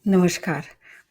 नमस्कार।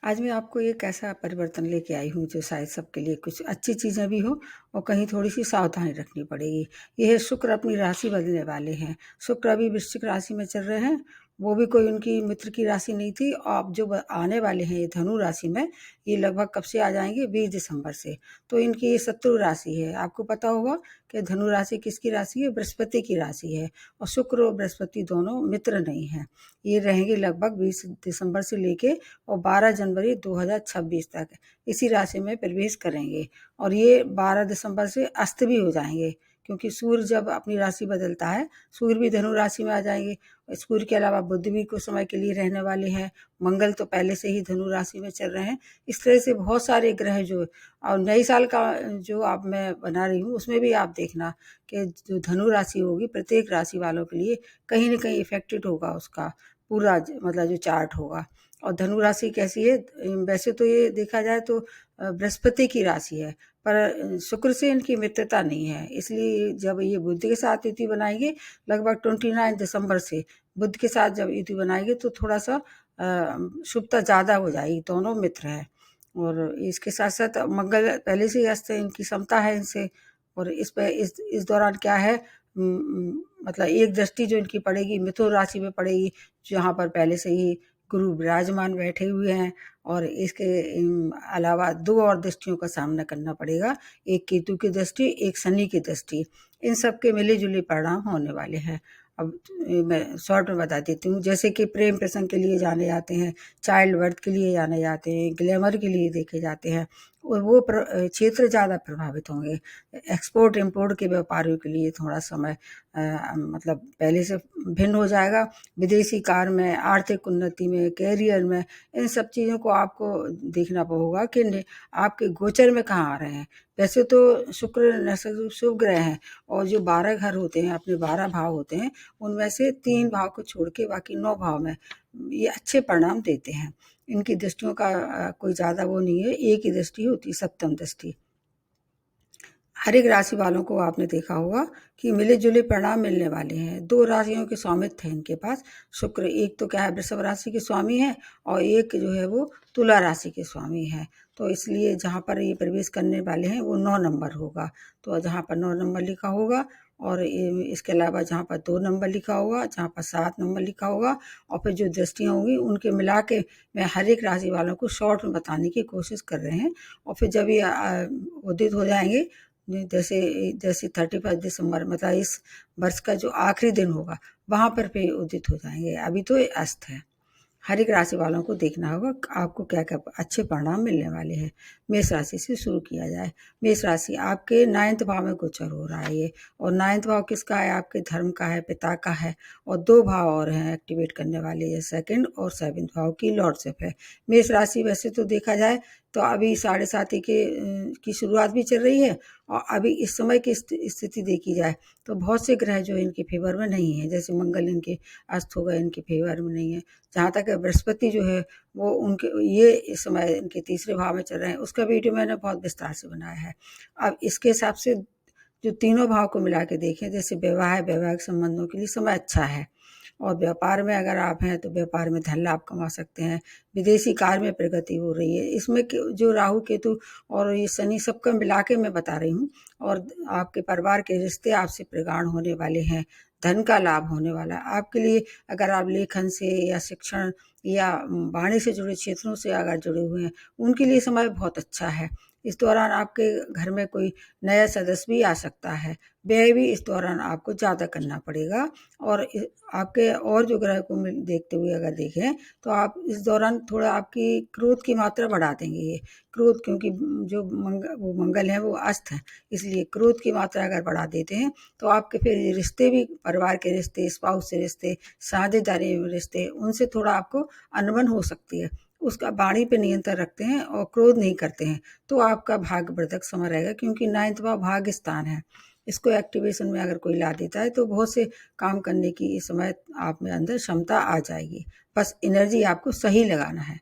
आज मैं आपको एक ऐसा परिवर्तन लेके आई हूँ जो शायद सबके लिए कुछ अच्छी चीज़ें भी हो और कहीं थोड़ी-सी सावधानी रखनी पड़ेगी। ये है शुक्र अपनी राशि बदलने वाले हैं। शुक्र अभी वृश्चिक राशि में चल रहे हैं, वो भी कोई उनकी मित्र की राशि नहीं थी और अब जो ब आने वाले हैं ये धनु राशि में, ये लगभग कब से आ जाएँगे 20 दिसंबर से। तो इनकी ये शत्रु राशि है। आपको पता होगा कि धनु राशि किसकी राशि है? बृहस्पति की राशि है और शुक्र और बृहस्पति दोनों मित्र नहीं हैं। ये रहेंगे लगभग 20 दिसंबर से लेके और 12 जनवरी 2026 तक इसी राशि में प्रवेश करेंगे और ये 12 दिसंबर से अस्त भी हो जाएँगे क्योंकि सूर्य जब अपनी राशि बदलता है, सूर्य भी धनु राशि में आ जाएँगे। सूर्य के अलावा बुध भी कुछ समय के लिए रहने वाले हैं, मंगल तो पहले से ही धनु राशि में चल रहे हैं। इस तरह से बहुत सारे ग्रह जो और नए साल का जो अब मैं बना रही हूँ, उसमें भी आप देखना कि जो धनु राशि होगी, प्रत्येक राशि वालों के लिए कहीं न कहीं इफ़ेक्टेड होगा उसका पूरा मतलब जो चार्ट होगा। और धनु राशि कैसी है? वैसे तो ये देखा जाए तो बृहस्पति की राशि है, पर शुक्र से इनकी मित्रता नहीं है, इसलिए जब ये बुध के साथ युति बनाएँगे लगभग 29 दिसंबर से बुध के साथ जब युति बनाएँगे तो थोड़ा-सा शुभता ज़्यादा हो जाएगी, दोनों मित्र हैं। और इसके साथ-साथ मंगल पहले से ही अस्त है, इनकी समता है इनसे और इस दौरान क्या है मतलब एक दृष्टि जो इनकी पड़ेगी मिथुन राशि में पड़ेगी, जहाँ पर पहले से ही गुरु विराजमान बैठे हुए हैं और इसके अलावा 2 और दृष्टियों का सामना करना पड़ेगा। एक केतु की दृष्टि, एक शनि की दृष्टि। इन सब के मिले-जुले परिणाम होने वाले हैं। अब मैं शॉर्ट में बता देती हूँ, जैसे कि प्रेम प्रसंग के लिए जाने जाते हैं, चाइल्ड बर्थ के लिए जाने जाते हैं, ग्लैमर के लिए देखे जाते हैं और वो क्षेत्र ज़्यादा प्रभावित होंगे। एक्सपोर्ट-इम्पोर्ट के व्यापारियों के लिए थोड़ा समय मतलब पहले से भिन्न हो जाएगा। विदेशी कार्य में, आर्थिक उन्नति में, करियर में, इन सब चीज़ों को आपको देखना होगा कि आपके गोचर में कहाँ आ रहे हैं। वैसे तो शुक्र शुभ ग्रह हैं और जो 12 घर होते हैं, अपने 12 भाव होते हैं, उनमें से 3 भाव को छोड़ के बाकी 9 भाव में ये अच्छे परिणाम देते हैं। इनकी दृष्टियों का कोई ज़्यादा वो नहीं है, एक ही दृष्टि होती है, सप्तम दृष्टि। हर एक राशि वालों को आपने देखा होगा कि मिले-जुले परिणाम मिलने वाले हैं। 2 राशियों के स्वामित्व हैं इनके पास। शुक्र एक तो क्या है वृषभ राशि के स्वामी हैं और एक जो है वो तुला राशि के स्वामी हैं। तो इसलिए जहाँ पर ये प्रवेश करने वाले हैं वो 9 नंबर होगा। तो जहाँ पर 9 नंबर लिखा होगा और इसके अलावा जहाँ पर 2 नंबर लिखा होगा, जहाँ पर 7 नंबर लिखा होगा और फिर जो दृष्टियाँ होंगी उनके मिला के मैं हर एक राशि वालों को शॉर्ट में बताने की कोशिश कर रहे हैं और फिर जब ये उदित हो जाएँगे जैसे जैसे 31 दिसंबर मतलब इस वर्ष का जो आखिरी दिन होगा, वहाँ पर फिर उदित हो जाएँगे। अभी तो ये अस्त है। हर एक राशि वालों को देखना होगा आपको क्या-क्या अच्छे परिणाम मिलने वाले हैं। मेष राशि से शुरू किया जाए। मेष राशि आपके 9th भाव में गोचर हो रहा है ये और 9th भाव किसका है? आपके धर्म का है, पिता का है और 2 भाव और हैं एक्टिवेट करने वाले ये 2nd और 7th भाव की लॉर्डशिप है। मेष राशि वैसे तो देखा जाए तो अभी साढ़े साती के की शुरुआत भी चल रही है और अभी इस समय की स्थिति देखी जाए तो बहुत से ग्रह जो इनके फेवर में नहीं है, जैसे मंगल इनके अस्त हो गए, इनके फेवर में नहीं है। जहाँ तक बृहस्पति जो है वो उनके ये इस समय इनके तीसरे भाव में चल रहे हैं, उसका वीडियो मैंने बहुत विस्तार से बनाया है। अब इसके हिसाब से जो तीनों भाव को मिला के देखें, जैसे वैवाहिक संबंधों के लिए समय अच्छा है और व्यापार में अगर आप हैं तो व्यापार में धन लाभ कमा सकते हैं। विदेशी कार्य में प्रगति हो रही है। इसमें जो राहु केतु और ये शनि सबका मिला के मैं बता रही हूँ और आपके परिवार के रिश्ते आपसे प्रगाढ़ होने वाले हैं। धन का लाभ होने वाला है। आपके लिए अगर आप लेखन से या शिक्षण या वाणी से जुड़े क्षेत्रों से अगर जुड़े हुए हैं, उनके लिए समय बहुत अच्छा है। इस दौरान आपके घर में कोई नया सदस्य भी आ सकता है। व्यय भी इस दौरान आपको ज़्यादा करना पड़ेगा और आपके और जो ग्रह को देखते हुए अगर देखें तो आप इस दौरान थोड़ा आपकी क्रोध की मात्रा बढ़ा देंगे ये। क्रोध क्योंकि जो मंगल है वो अस्त है, इसलिए क्रोध की मात्रा अगर बढ़ा देते हैं तो आपके फिर रिश्ते भी परिवार के रिश्ते, स्पाउस से रिश्ते, साझेदारी रिश्ते, उनसे थोड़ा आपको अनबन हो सकती है। उसका वाणी पे नियंत्रण रखते हैं और क्रोध नहीं करते हैं, तो आपका भाग्यवर्धक समय रहेगा क्योंकि 9th भाव भाग्य स्थान है। इसको एक्टिवेशन में अगर कोई ला देता है तो बहुत से काम करने की इस समय आप में अंदर क्षमता आ जाएगी। बस एनर्जी आपको सही लगाना है।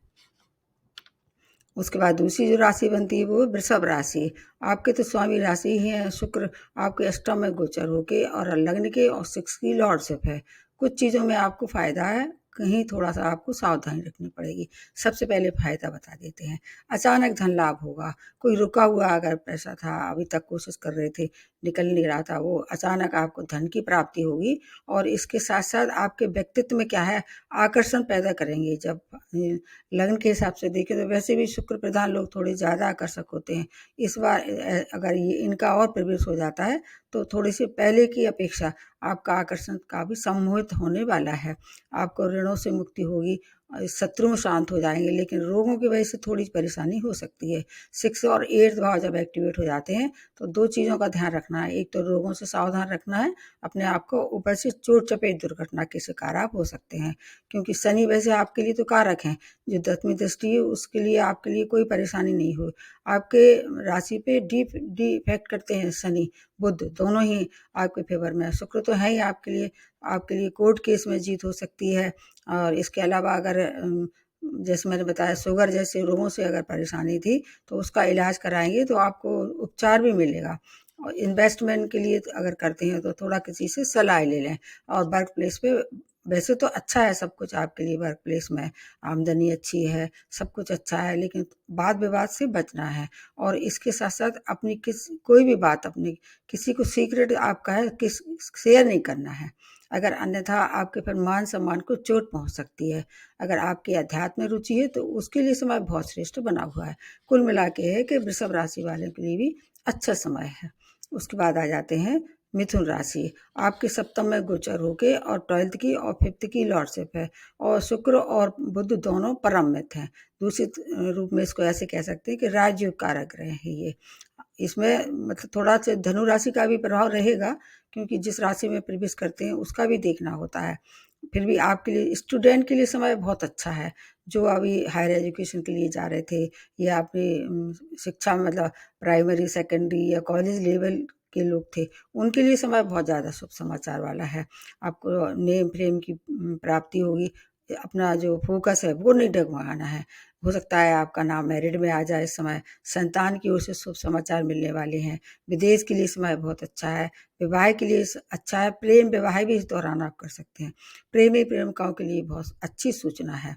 उसके बाद दूसरी जो राशि बनती है वो वृषभ राशि। आपके तो स्वामी राशि ही है शुक्र, आपके अष्टम में गोचर होके और लग्न के और 6 की लॉर्डशिप है। कुछ चीज़ों में आपको फ़ायदा है, कहीं थोड़ा-सा आपको सावधानी रखनी पड़ेगी। सबसे पहले फ़ायदा बता देते हैं। अचानक धन लाभ होगा, कोई रुका हुआ अगर पैसा था, अभी तक कोशिश कर रहे थे, निकल नहीं रहा था, वो अचानक आपको धन की प्राप्ति होगी। और इसके साथ-साथ आपके व्यक्तित्व में क्या है, आकर्षण पैदा करेंगे। जब लगन के हिसाब से देखें तो वैसे भी शुक्र प्रधान लोग थोड़े ज़्यादा आकर्षक होते हैं। इस बार अगर ये इनका और प्रवेश हो जाता है तो थोड़ी-सी पहले की अपेक्षा आपका आकर्षण काफ़ी सम्मोहित होने वाला है। आपको ऋणों से मुक्ति होगी, शत्रु शांत हो जाएँगे, लेकिन रोगों की वजह से थोड़ी परेशानी हो सकती है। 6 और 8th भाव जब एक्टिवेट हो जाते हैं तो 2 चीज़ों का ध्यान रखना है। एक तो रोगों से सावधान रखना है अपने आप को, ऊपर से चोट-चपेट दुर्घटना के शिकार आप हो सकते हैं। क्योंकि शनि वैसे आपके लिए तो कारक हैं, जो 10वीं दृष्टि है उसके लिए आपके लिए कोई परेशानी नहीं हो। आपके राशि पे डी इफ़ेक्ट करते हैं शनि, बुध दोनों ही आपके फ़ेवर में है। शुक्र तो है ही आपके लिए कोर्ट केस में जीत हो सकती है। और इसके अलावा अगर जैसे मैंने बताया शुगर जैसे रोगों से अगर परेशानी थी तो उसका इलाज कराएँगे तो आपको उपचार भी मिलेगा। और इन्वेस्टमेंट के लिए अगर करते हैं तो थोड़ा किसी से सलाह ले लें। और वर्क प्लेस पे वैसे तो अच्छा है सब कुछ आपके लिए, वर्क प्लेस में आमदनी अच्छी है, सब कुछ अच्छा है, लेकिन वाद-विवाद से बचना है। और इसके साथ-साथ अपनी कोई भी बात अपनी किसी को सीक्रेट आपका है शेयर नहीं करना है। अगर अन्यथा आपके फिर मान-सम्मान को चोट पहुँच सकती है। अगर आपकी अध्यात्म में रुचि है तो उसके लिए समय बहुत श्रेष्ठ बना हुआ है। कुल मिला के है कि वृषभ राशि वालों के लिए भी अच्छा समय है। उसके बाद आ जाते हैं मिथुन राशि। आपके सप्तम में गोचर होके और 12th की और 5th की लॉर्डशिप है। और शुक्र और बुध दोनों परम मित्र हैं। दूसरे रूप में इसको ऐसे कह सकते हैं कि राजयोग कारक ग्रह है ये। इसमें मतलब थोड़ा सा धनु राशि का भी प्रभाव रहेगा, क्योंकि जिस राशि में प्रवेश करते हैं उसका भी देखना होता है। फिर भी आपके लिए स्टूडेंट के लिए समय बहुत अच्छा है। जो अभी हायर एजुकेशन के लिए जा रहे थे या अपनी शिक्षा में मतलब प्राइमरी, सेकेंडरी या कॉलेज लेवल के लोग थे, उनके लिए समय बहुत ज़्यादा शुभ समाचार वाला है। आपको नेम फ्रेम की प्राप्ति होगी। अपना जो फ़ोकस है वो नहीं डगमगाना है। हो सकता है आपका नाम मेरिट में आ जाए इस समय। संतान की ओर से शुभ समाचार मिलने वाले हैं। विदेश के लिए समय बहुत अच्छा है। विवाह के लिए अच्छा है। प्रेम विवाह भी इस दौरान आप कर सकते हैं। प्रेमी प्रेमिकाओं के लिए बहुत अच्छी सूचना है।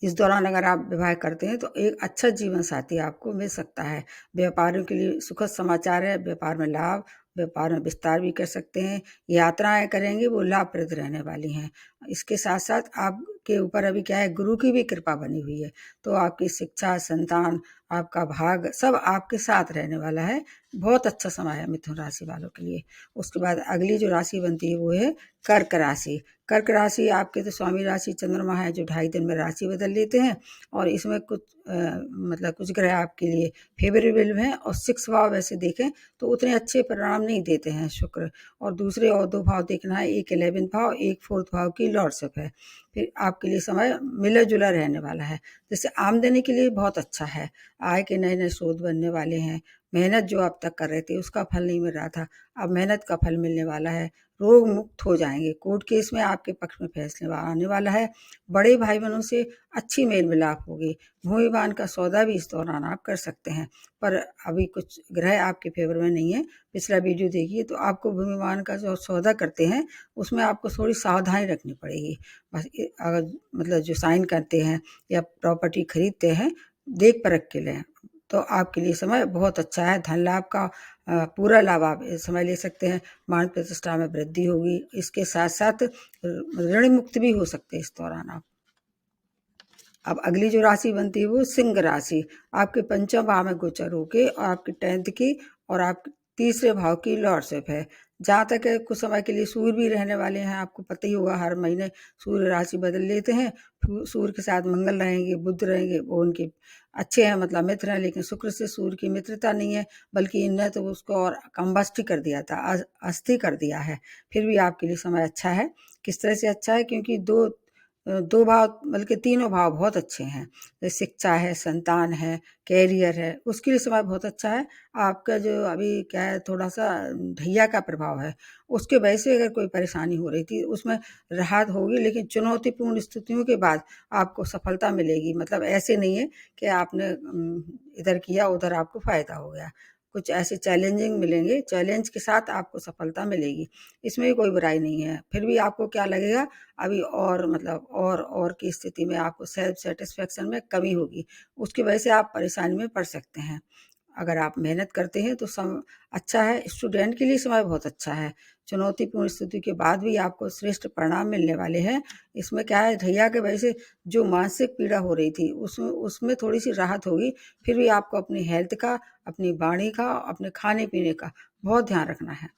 इस दौरान अगर आप विवाह करते हैं तो एक अच्छा जीवन साथी आपको मिल सकता है। व्यापारियों के लिए सुखद समाचार है, व्यापार में लाभ, व्यापार में विस्तार भी कर सकते हैं। यात्राएँ करेंगे वो लाभप्रद रहने वाली हैं। इसके साथ-साथ आपके ऊपर अभी क्या है, गुरु की भी कृपा बनी हुई है, तो आपकी शिक्षा, संतान, आपका भाग्य सब आपके साथ रहने वाला है। बहुत अच्छा समय है मिथुन राशि वालों के लिए। उसके बाद अगली जो राशि बनती है वो है कर्क राशि। कर्क राशि आपके तो स्वामी राशि चंद्रमा है, जो 2.5 दिन में राशि बदल लेते हैं। और इसमें मतलब कुछ ग्रह आपके लिए फेवरेबल हैं। और 6 भाव वैसे देखें तो उतने अच्छे परिणाम नहीं देते हैं शुक्र। और दूसरे और 2 भाव देखना है, एक 11th भाव, एक 4th भाव की लॉर्डशिप है। फिर आपके लिए समय मिला-जुला रहने वाला है। जैसे आमदनी के लिए बहुत अच्छा है। आय के नए-नए स्रोत बनने वाले हैं। मेहनत जो आप तक कर रहे थे उसका फल नहीं मिल रहा था, अब मेहनत का फल मिलने वाला है। रोग मुक्त हो जाएँगे। कोर्ट केस में आपके पक्ष में फैसला आने वाला है। बड़े भाई-बहनों से अच्छी मेल-मिलाप होगी। भूमि-वाहन का सौदा भी इस दौरान आप कर सकते हैं। पर अभी कुछ ग्रह आपके फ़ेवर में नहीं है। पिछला वीडियो देखिए तो आपको भूमि-वाहन का जो सौदा करते हैं उसमें आपको थोड़ी सावधानी रखनी पड़ेगी। बस अगर मतलब जो साइन करते हैं या प्रॉपर्टी खरीदते हैं, देख परख के लें। तो आपके लिए समय बहुत अच्छा है। धन लाभ का पूरा लाभ आप इस समय ले सकते हैं। मान प्रतिष्ठा में वृद्धि होगी। इसके साथ-साथ ऋण मुक्त भी हो सकते हैं इस दौरान आप। अब अगली जो राशि बनती है वो सिंह राशि। आपके पंचम भाव में गोचर होके और आपके 10th की और आपके तीसरे भाव की लॉर्डशिप है। जहाँ तक है कुछ समय के लिए सूर्य भी रहने वाले हैं। आपको पता ही होगा हर महीने सूर्य राशि बदल लेते हैं। सूर्य के साथ मंगल रहेंगे, बुध रहेंगे, वो उनके अच्छे हैं मतलब मित्र हैं। लेकिन शुक्र से सूर्य की मित्रता नहीं है, बल्कि इनने तो उसको और कम्बस्ट कर दिया था, अस्थि कर दिया है। फिर भी आपके लिए समय अच्छा है। किस तरह से अच्छा है, क्योंकि 2 भाव बल्कि तीनों भाव बहुत अच्छे हैं। जैसे शिक्षा है, संतान है, कैरियर है, उसके लिए समय बहुत अच्छा है। आपका जो अभी क्या है थोड़ा-सा ढैया का प्रभाव है, उसके वजह से अगर कोई परेशानी हो रही थी उसमें राहत होगी, लेकिन चुनौतीपूर्ण स्थितियों के बाद आपको सफलता मिलेगी। मतलब ऐसे नहीं है कि आपने इधर किया उधर आपको फ़ायदा हो गया। कुछ ऐसे चैलेंजिंग मिलेंगे, चैलेंज के साथ आपको सफलता मिलेगी, इसमें भी कोई बुराई नहीं है। फिर भी आपको क्या लगेगा, अभी और मतलब और की स्थिति में आपको सेल्फ सेटिस्फेक्शन में कमी होगी, उसकी वजह से आप परेशानी में पड़ सकते हैं। अगर आप मेहनत करते हैं तो अच्छा है, स्टूडेंट के लिए समय बहुत अच्छा है। चुनौतीपूर्ण स्थिति के बाद भी आपको श्रेष्ठ परिणाम मिलने वाले हैं। इसमें क्या है, ढैया के वजह से जो मानसिक पीड़ा हो रही थी उसमें उसमें थोड़ी सी राहत होगी। फिर भी आपको अपनी हेल्थ का, अपनी वाणी का, अपने खाने पीने का बहुत ध्यान रखना है।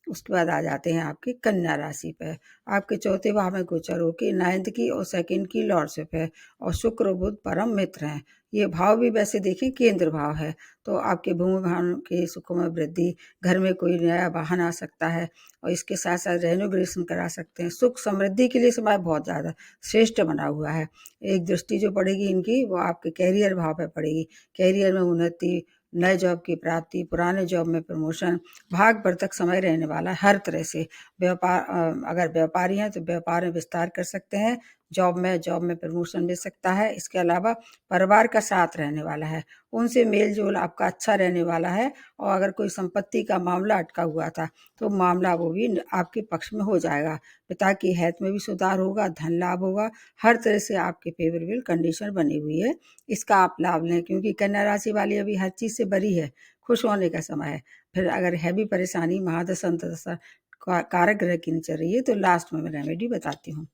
उसके बाद आ जाते हैं आपकी कन्या राशि पे। आपके चौथे भाव में गोचर होकर नाइन्थ की और सेकंड की लॉर्डशिप है, और शुक्र और बुध परम मित्र हैं। ये भाव भी वैसे देखें केंद्र भाव है, तो आपके भूमि भाव के सुखों में वृद्धि, घर में कोई नया वाहन आ सकता है, और इसके साथ साथ रेनोवेशन करा सकते हैं। सुख समृद्धि के लिए समय बहुत ज़्यादा श्रेष्ठ बना हुआ है। एक दृष्टि जो पड़ेगी इनकी, वो आपके कैरियर भाव पे पड़ेगी। कैरियर में उन्नति, नए जॉब की प्राप्ति, पुराने जॉब में प्रमोशन, भाग्यवर्धक समय रहने वाला है हर तरह से। अगर व्यापारी हैं तो व्यापार में विस्तार कर सकते हैं, जॉब में प्रमोशन मिल सकता है। इसके अलावा परिवार का साथ रहने वाला है, उनसे मेल जोल आपका अच्छा रहने वाला है। और अगर कोई संपत्ति का मामला अटका हुआ था तो मामला वो भी आपके पक्ष में हो जाएगा। पिता की हेल्थ में भी सुधार होगा, धन लाभ होगा, हर तरह से आपके फेवरेबल कंडीशन बनी हुई है। इसका आप लाभ लें, क्योंकि कन्या राशि वाली अभी हर चीज़ से बरी है, खुश होने का समय है। फिर अगर हैवी परेशानी महादशा अंतदशा कारक ग्रह की नहीं चल रही है तो लास्ट में मैं रेमेडी बताती हूँ।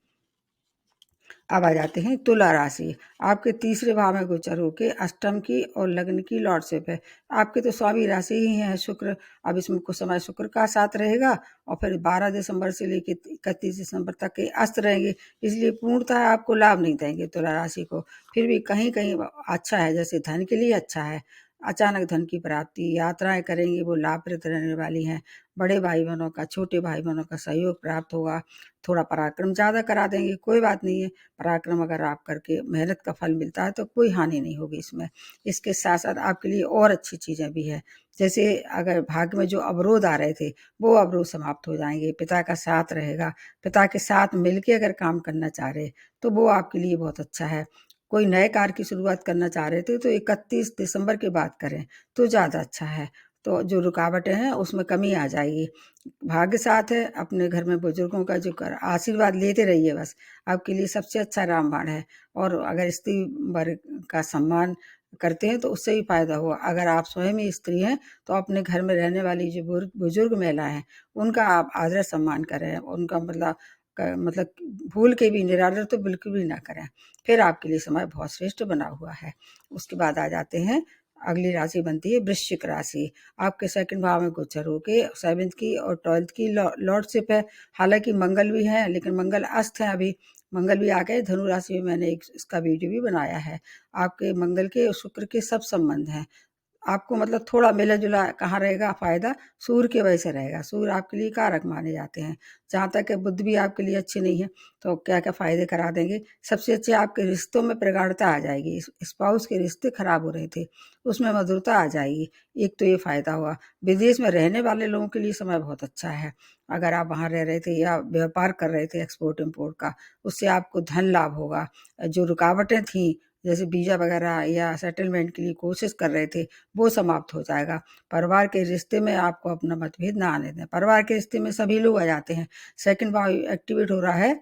अब आ जाते हैं तुला राशि। आपके तीसरे भाव में गोचर होके अष्टम की और लग्न की लॉर्डशिप है। आपके तो स्वामी राशि ही है शुक्र। अब इसमें कुछ समय शुक्र का साथ रहेगा, और फिर 12 दिसंबर से लेकर 31 दिसंबर तक के अस्त रहेंगे, इसलिए पूर्णतः आपको लाभ नहीं देंगे तुला राशि को। फिर भी कहीं कहीं अच्छा है, जैसे धन के लिए अच्छा है। अचानक धन की प्राप्ति, यात्राएं करेंगे वो लाभप्रद रहने वाली हैं। बड़े भाई बहनों का, छोटे भाई बहनों का सहयोग प्राप्त होगा। थोड़ा पराक्रम ज़्यादा करा देंगे, कोई बात नहीं है। पराक्रम अगर आप करके मेहनत का फल मिलता है तो कोई हानि नहीं होगी इसमें। इसके साथ साथ आपके लिए और अच्छी चीज़ें भी है, जैसे अगर भाग्य में जो अवरोध आ रहे थे वो अवरोध समाप्त हो जाएंगे। पिता का साथ रहेगा, पिता के साथ मिलके अगर काम करना चाह रहे तो वो आपके लिए बहुत अच्छा है। कोई नए कार्य की शुरुआत करना चाह रहे थे तो 31 दिसंबर के बाद करें तो ज़्यादा अच्छा है। तो जो रुकावटें हैं उसमें कमी आ जाएगी। भाग्य साथ है, अपने घर में बुजुर्गों का जो कर आशीर्वाद लेते रहिए बस, आपके लिए सबसे अच्छा रामबाण है। और अगर स्त्री वर्ग का सम्मान करते हैं तो उससे भी फायदा हुआ। अगर आप स्वयं ही स्त्री हैं तो अपने घर में रहने वाली जो बुजुर्ग महिला हैं उनका आप आदर सम्मान करें, उनका मतलब भूल के भी निरादर तो बिल्कुल भी ना करें। फिर आपके लिए समय बहुत श्रेष्ठ बना हुआ है। उसके बाद आ जाते हैं, अगली राशि बनती है वृश्चिक राशि। आपके सेकंड भाव में गोचर होके 7th की और 12th की लॉर्डशिप है। हालांकि मंगल भी है, लेकिन मंगल अस्त है अभी। मंगल भी आ गए धनु राशि में, मैंने एक इसका वीडियो भी बनाया है। आपके मंगल के और शुक्र के सब संबंध हैं। आपको मतलब थोड़ा मिला जुला कहाँ रहेगा फायदा, सूर्य की वजह से रहेगा। सूर्य आपके लिए कारक माने जाते हैं। जहाँ तक है बुद्ध भी आपके लिए अच्छी नहीं है, तो क्या क्या फायदे करा देंगे। सबसे अच्छे आपके रिश्तों में प्रगाढ़ता आ जाएगी। स्पाउस के रिश्ते खराब हो रहे थे उसमें मधुरता आ जाएगी, एक तो ये फायदा हुआ। विदेश में रहने वाले लोगों के लिए समय बहुत अच्छा है। अगर आप वहाँ रह रहे थे या व्यापार कर रहे थे एक्सपोर्ट इम्पोर्ट का, उससे आपको धन लाभ होगा। जो रुकावटें थी, जैसे वीजा वगैरह या सेटलमेंट के लिए कोशिश कर रहे थे, वो समाप्त हो जाएगा। परिवार के रिश्ते में आपको अपना मतभेद ना आने दें। परिवार के रिश्ते में सभी लोग आ जाते हैं। सेकंड भाव एक्टिवेट हो रहा है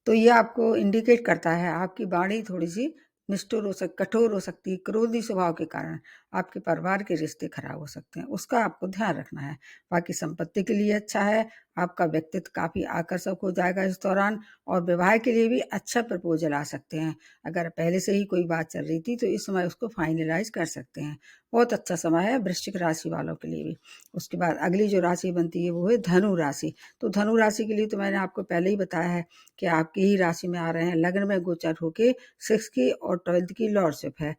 तो ये आपको इंडिकेट करता है आपकी वाणी थोड़ी सी निष्ठुर कठोर हो सकती है। क्रोधी स्वभाव के कारण आपके परिवार के रिश्ते खराब हो सकते हैं, उसका आपको ध्यान रखना है। बाकी संपत्ति के लिए अच्छा है। आपका व्यक्तित्व काफ़ी आकर्षक हो जाएगा इस दौरान, और विवाह के लिए भी अच्छा प्रपोजल आ सकते हैं। अगर पहले से ही कोई बात चल रही थी तो इस समय उसको फाइनलाइज कर सकते हैं। बहुत अच्छा समय है वृश्चिक राशि वालों के लिए भी। उसके बाद अगली जो राशि बनती है वो है धनु राशि। तो धनु राशि के लिए तो मैंने आपको पहले ही बताया है कि आपकी ही राशि में आ रहे हैं। लग्न में गोचर होके 6 की और 12th की लॉर्डशिप है।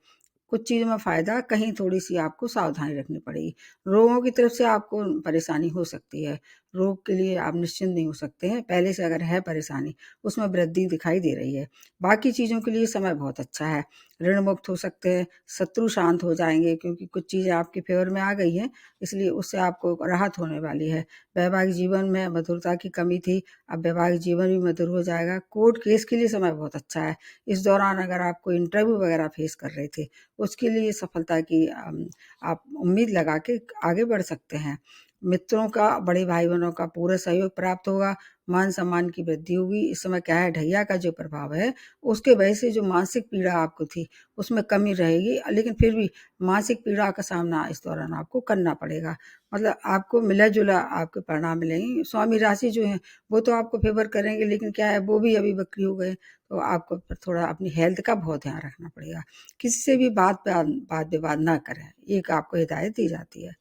कुछ चीज़ों में फ़ायदा, कहीं थोड़ी सी आपको सावधानी रखनी पड़ेगी। रोगों की तरफ से आपको परेशानी हो सकती है। रोग के लिए आप निश्चिंत नहीं हो सकते हैं। पहले से अगर है परेशानी, उसमें वृद्धि दिखाई दे रही है। बाकी चीज़ों के लिए समय बहुत अच्छा है। ऋण मुक्त हो सकते हैं, शत्रु शांत हो जाएँगे क्योंकि कुछ चीज़ें आपके फ़ेवर में आ गई हैं, इसलिए उससे आपको राहत होने वाली है। वैवाहिक जीवन में मधुरता की कमी थी, अब वैवाहिक जीवन भी मधुर हो जाएगा। कोर्ट केस के लिए समय बहुत अच्छा है। इस दौरान अगर आप कोई इंटरव्यू वगैरह फेस कर रहे थे, उसके लिए सफलता की आप उम्मीद लगा के आगे बढ़ सकते हैं। मित्रों का, बड़े भाई-बहनों का पूरा सहयोग प्राप्त होगा, मान-सम्मान की वृद्धि होगी। इस समय क्या है, ढैया का जो प्रभाव है, उसके वजह से जो मानसिक पीड़ा आपको थी, उसमें कमी रहेगी, लेकिन फिर भी मानसिक पीड़ा का सामना इस दौरान आपको करना पड़ेगा। मतलब आपको मिला-जुला आपके परिणाम मिलेंगे। स्वामी राशि जो है, वो तो आपको फ़ेवर करेंगे, लेकिन क्या है, वो भी अभी वक्री हो गए, तो आपको फिर थोड़ा अपनी हेल्थ का बहुत ध्यान रखना पड़ेगा। किसी से भी वाद-विवाद ना करें, एक आपको हिदायत दी जाती है।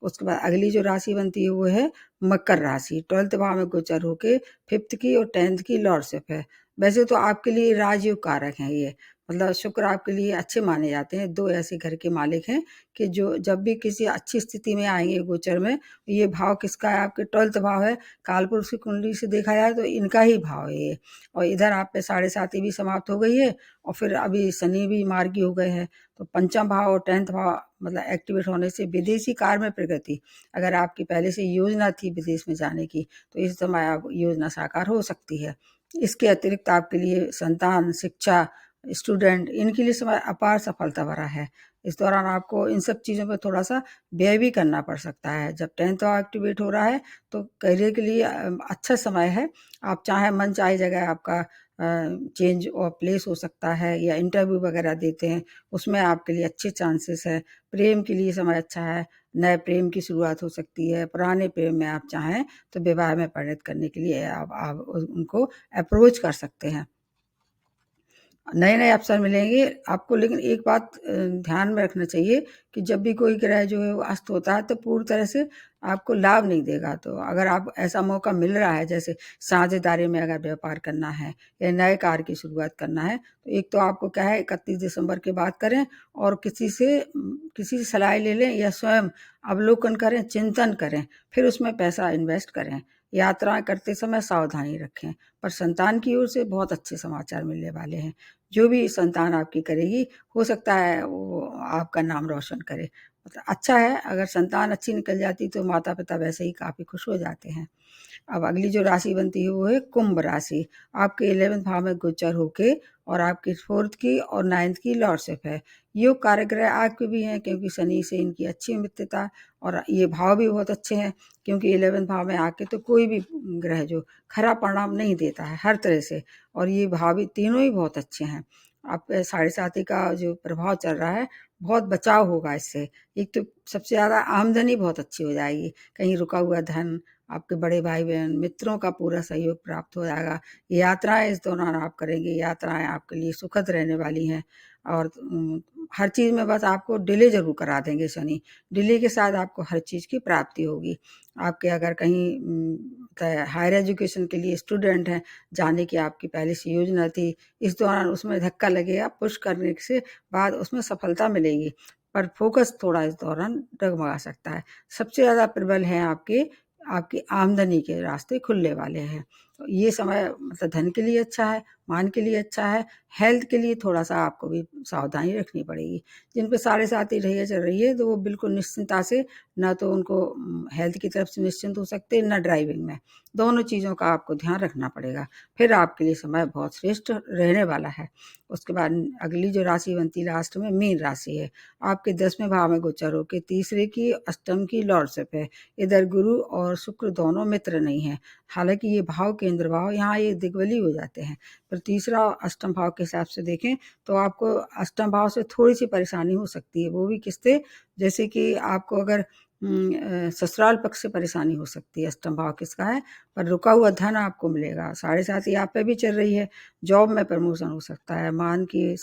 उसके बाद अगली जो राशि बनती है, वो है मकर राशि। 12th भाव में गोचर होके 5th की और 10th की लॉर्डशिप है। वैसे तो आपके लिए राजयोग कारक हैं ये, मतलब शुक्र आपके लिए अच्छे माने जाते हैं। 2 ऐसे घर के मालिक हैं कि जो जब भी किसी अच्छी स्थिति में आएँगे गोचर में, ये भाव किसका है, आपके 12th भाव है। कालपुरुष की कुंडली से देखा जाए तो इनका ही भाव है ये। और इधर आप पे साढ़े साती भी समाप्त हो गई है और फिर अभी शनि भी मार्गी हो गए हैं। तो पंचम भाव और 10th भाव मतलब एक्टिवेट होने से विदेशी कार्य में प्रगति, अगर आपकी पहले से योजना थी विदेश में जाने की, तो इस समय आप योजना साकार हो सकती है। इसके अतिरिक्त आपके लिए संतान, शिक्षा, स्टूडेंट, इनके लिए समय अपार सफलता भरा है। इस दौरान आपको इन सब चीज़ों पे थोड़ा-सा व्यय भी करना पड़ सकता है। जब 10th भाव एक्टिवेट हो रहा है, तो करियर के लिए अच्छा समय है। आप चाहे मनचाही जगह आपका चेंज ऑफ प्लेस हो सकता है, या इंटरव्यू वगैरह देते हैं, उसमें आपके लिए अच्छे चांसेस है। प्रेम के लिए समय अच्छा है, नए प्रेम की शुरुआत हो सकती है। पुराने प्रेम में आप चाहें तो विवाह में परिणत करने के लिए आप उनको अप्रोच कर सकते हैं। नए-नए अवसर मिलेंगे आपको, लेकिन एक बात ध्यान में रखना चाहिए कि जब भी कोई ग्रह जो है वो अस्त होता है, तो पूरी तरह से आपको लाभ नहीं देगा। तो अगर आप ऐसा मौका मिल रहा है, जैसे साझेदारी में अगर व्यापार करना है या नए कार्य की शुरुआत करना है, तो एक तो आपको क्या है, 31 दिसंबर के बाद करें और किसी से सलाह ले लें या स्वयं अवलोकन करें, चिंतन करें, फिर उसमें पैसा इन्वेस्ट करें। यात्राएँ करते समय सावधानी रखें, पर संतान की ओर से बहुत अच्छे समाचार मिलने वाले हैं। जो भी संतान आपकी करेगी, हो सकता है वो आपका नाम रोशन करे। मतलब अच्छा है, अगर संतान अच्छी निकल जाती तो माता-पिता वैसे ही काफ़ी खुश हो जाते हैं। अब अगली जो राशि बनती है वो है कुंभ राशि। आपके 11th भाव में गोचर होके और आपकी 4th की और 9th की लॉर्डशिप है। योग कारक आपके भी हैं क्योंकि शनि से इनकी अच्छी मित्रता, और ये भाव भी बहुत अच्छे हैं क्योंकि 11th भाव में आके तो कोई भी ग्रह जो खराब परिणाम नहीं देता है हर तरह से, और ये भाव भी तीनों ही बहुत अच्छे हैं। आप साढ़े साती का जो प्रभाव चल रहा है, बहुत बचाव होगा इससे। एक तो सबसे ज़्यादा आमदनी बहुत अच्छी हो जाएगी, कहीं रुका हुआ धन, आपके बड़े भाई-बहन, मित्रों का पूरा सहयोग प्राप्त हो जाएगा। यात्राएँ इस दौरान आप करेंगे, यात्राएँ आपके लिए सुखद रहने वाली हैं, और हर चीज़ में बस आपको डिले ज़रूर करा देंगे शनि। डिले के साथ आपको हर चीज़ की प्राप्ति होगी। आपके अगर कहीं हायर एजुकेशन के लिए स्टूडेंट हैं, जाने की आपकी पहले से योजना थी, इस दौरान उसमें धक्का लगेगा, पुश करने से बाद उसमें सफलता मिलेगी, पर फ़ोकस थोड़ा इस दौरान डगमगा सकता है। सबसे ज़्यादा प्रबल हैं आपकी आमदनी के रास्ते खुलने वाले हैं। तो ये समय मतलब धन के लिए अच्छा है, मान के लिए अच्छा है, हेल्थ के लिए थोड़ा-सा आपको भी सावधानी रखनी पड़ेगी। जिन पे साढ़े सात ही ढैया चल रही है, तो वो बिल्कुल निश्चिंतता से, ना तो उनको हेल्थ की तरफ से निश्चिंत हो सकते हैं, ना ड्राइविंग में। दोनों चीज़ों का आपको ध्यान रखना पड़ेगा, फिर आपके लिए समय बहुत श्रेष्ठ रहने वाला है। उसके बाद अगली जो राशि बनती है लास्ट में, मीन राशि है। आपके 10वें भाव में गोचर होके तीसरे की, अष्टम की लॉर्डशिप है। इधर गुरु और शुक्र दोनों मित्र नहीं हैं। हालाँकि ये भाव केंद्र भाव यहाँ ये दिग्बली हो जाते हैं, पर तीसरा और अष्टम भाव के हिसाब से देखें तो आपको अष्टम भाव से थोड़ी-सी परेशानी हो सकती है। वो भी किससे? जैसे कि आपको अगर ससुराल पक्ष से परेशानी हो सकती है, अष्टम भाव किसका है? पर रुका हुआ धन आपको मिलेगा। साढ़े सात ही आप पे भी चल रही है, जॉब में प्रमोशन हो सकता है, मान की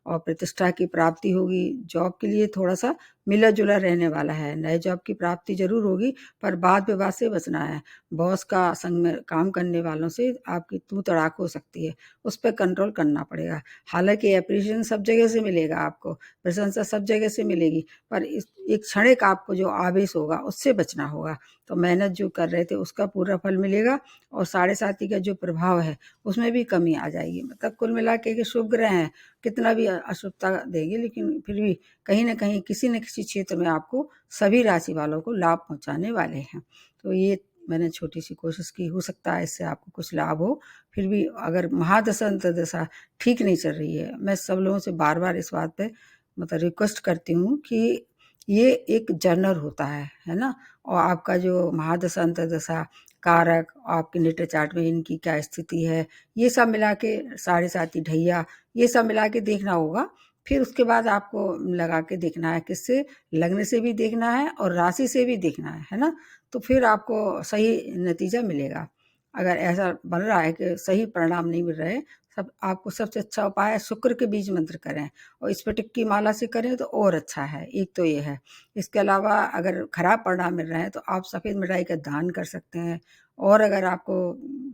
और प्रतिष्ठा की प्राप्ति होगी। जॉब के लिए थोड़ा सा मिला जुला रहने वाला है। नए जॉब की प्राप्ति जरूर होगी, पर वाद विवाद से बचना है। बॉस का संग में काम करने वालों से आपकी तू तड़ाक हो सकती है, उस पर कंट्रोल करना पड़ेगा। हालांकि अप्रिसिएशन सब जगह से मिलेगा, आपको प्रशंसा सब जगह से मिलेगी, पर इस एक क्षणिक आपको जो आवेश होगा उससे बचना होगा। तो मेहनत जो कर रहे थे उसका पूरा फल मिलेगा, और साढ़े साथी का जो प्रभाव है उसमें भी कमी आ जाएगी। मतलब कुल मिला के शुभ ग्रह हैं, कितना भी अशुभता देंगे, लेकिन फिर भी कहीं ना कहीं किसी न किसी क्षेत्र में आपको सभी राशि वालों को लाभ पहुंचाने वाले हैं। तो ये मैंने छोटी सी कोशिश की, हो सकता है इससे आपको कुछ लाभ हो। फिर भी अगर महादशा अंतर्दशा ठीक नहीं चल रही है, मैं सब लोगों से बार बार इस बात पे मतलब रिक्वेस्ट करती हूँ कि ये एक जर्नल होता है ना। और आपका जो महादशा अंतर्दशा कारक, आपके नेटर चार्ट में इनकी क्या स्थिति है, ये सब मिला के साढ़े साती ढैया, ये सब मिला के देखना होगा। फिर उसके बाद आपको लगा के देखना है, किससे लगने से भी देखना है और राशि से भी देखना है ना। तो फिर आपको सही नतीजा मिलेगा। अगर ऐसा बन रहा है कि सही परिणाम नहीं मिल रहे, सब आपको सबसे अच्छा उपाय है शुक्र के बीज मंत्र करें, और स्फटिक की माला से करें तो और अच्छा है। एक तो ये है। इसके अलावा अगर खराब परिणाम मिल रहे हैं तो आप सफ़ेद मिठाई का दान कर सकते हैं। और अगर आपको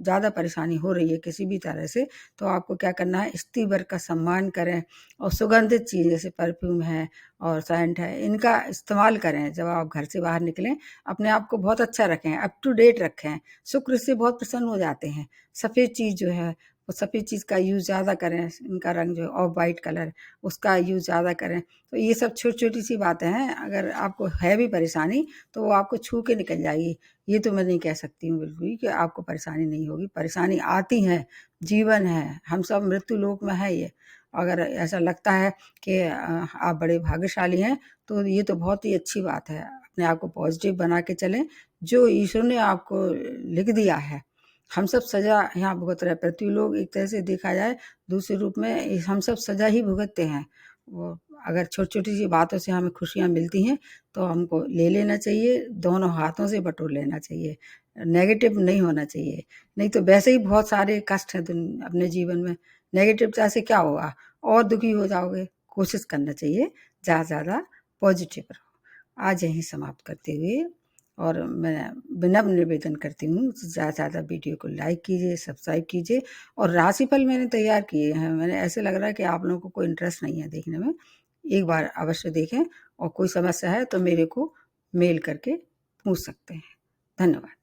ज़्यादा परेशानी हो रही है किसी भी तरह से, तो आपको क्या करना है, स्त्री वर्ग का सम्मान करें, और सुगंधित चीज़ जैसे परफ्यूम है और सेंट है, इनका इस्तेमाल करें जब आप घर से बाहर निकलें। अपने आप को बहुत अच्छा रखें, अप टू डेट रखें। शुक्र इससे बहुत प्रसन्न हो जाते हैं। सफ़ेद चीज़ जो है, वो सफ़ेद चीज़ का यूज़ ज़्यादा करें। इनका रंग जो है ऑफ वाइट कलर, उसका यूज़ ज़्यादा करें। तो ये सब छोटी-छोटी सी बातें हैं, अगर आपको है भी परेशानी तो वो आपको छू के निकल जाएगी। ये तो मैं नहीं कह सकती हूँ बिल्कुल भी कि आपको परेशानी नहीं होगी, परेशानी आती है, जीवन है, हम सब मृत्यु लोक में है ये। अगर ऐसा लगता है कि आप बड़े भाग्यशाली हैं, तो ये तो बहुत ही अच्छी बात है। अपने आप को पॉज़िटिव बना के चलें, जो ईश्वर ने आपको लिख दिया है। हम सब सज़ा यहाँ भुगत रहे हैं, पृथ्वी लोग एक तरह से देखा जाए, दूसरे रूप में हम सब सज़ा ही भुगतते हैं। वो अगर छोटी-छोटी सी बातों से हमें खुशियाँ मिलती हैं, तो हमको ले लेना चाहिए, दोनों हाथों से बटोर लेना चाहिए। नेगेटिव नहीं होना चाहिए, नहीं तो वैसे ही बहुत सारे कष्ट हैं अपने जीवन में। नेगेटिवता से क्या होगा, और दुखी हो जाओगे। कोशिश करना चाहिए ज़्यादा से ज़्यादा पॉजिटिव रहो। आज यहीं समाप्त करते हुए, और मैं विनम्र निवेदन करती हूँ, ज़्यादा से ज़्यादा वीडियो को लाइक कीजिए, सब्सक्राइब कीजिए। और राशिफल मैंने तैयार किए हैं, मैंने ऐसे लग रहा है कि आप लोगों को कोई इंटरेस्ट नहीं है देखने में। एक बार अवश्य देखें, और कोई समस्या है तो मेरे को मेल करके पूछ सकते हैं। धन्यवाद।